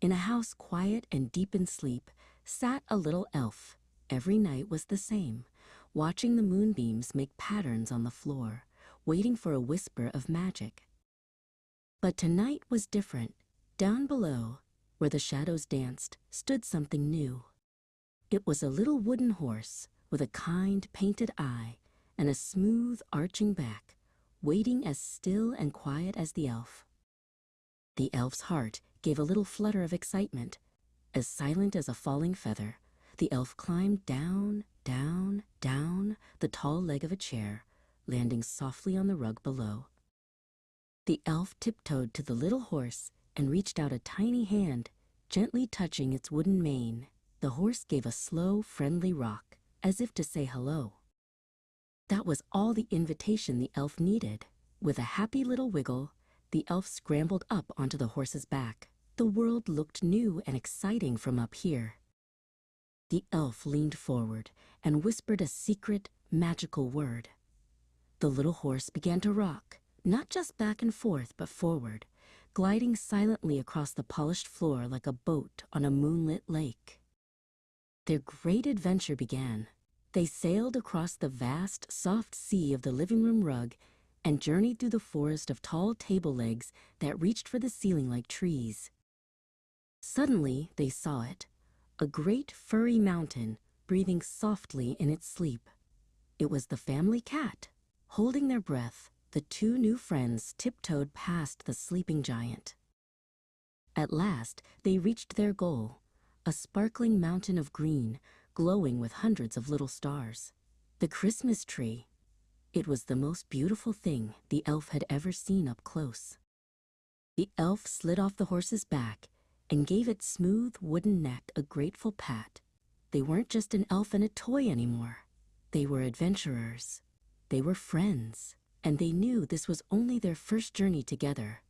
In a house quiet and deep in sleep sat a little elf. Every night was the same, watching the moonbeams make patterns on the floor, waiting for a whisper of magic. But tonight was different. Down below, where the shadows danced, stood something new. It was a little wooden horse with a kind painted eye and a smooth arching back, waiting as still and quiet as the elf. The elf's heart gave a little flutter of excitement. As silent as a falling feather, the elf climbed down, down, down the tall leg of a chair, landing softly on the rug below. The elf tiptoed to the little horse and reached out a tiny hand, gently touching its wooden mane. The horse gave a slow, friendly rock, as if to say hello. That was all the invitation the elf needed. With a happy little wiggle, the elf scrambled up onto the horse's back. The world looked new and exciting from up here. The elf leaned forward and whispered a secret, magical word. The little horse began to rock, not just back and forth, but forward, gliding silently across the polished floor like a boat on a moonlit lake. Their great adventure began. They sailed across the vast, soft sea of the living room rug and journeyed through the forest of tall table legs that reached for the ceiling like trees. Suddenly, they saw it, a great furry mountain breathing softly in its sleep. It was the family cat. Holding their breath, the two new friends tiptoed past the sleeping giant. At last, they reached their goal, a sparkling mountain of green, glowing with hundreds of little stars. The Christmas tree. It was the most beautiful thing the elf had ever seen up close. The elf slid off the horse's back and gave its smooth wooden neck a grateful pat. They weren't just an elf and a toy anymore. They were adventurers. They were friends, and they knew this was only their first journey together.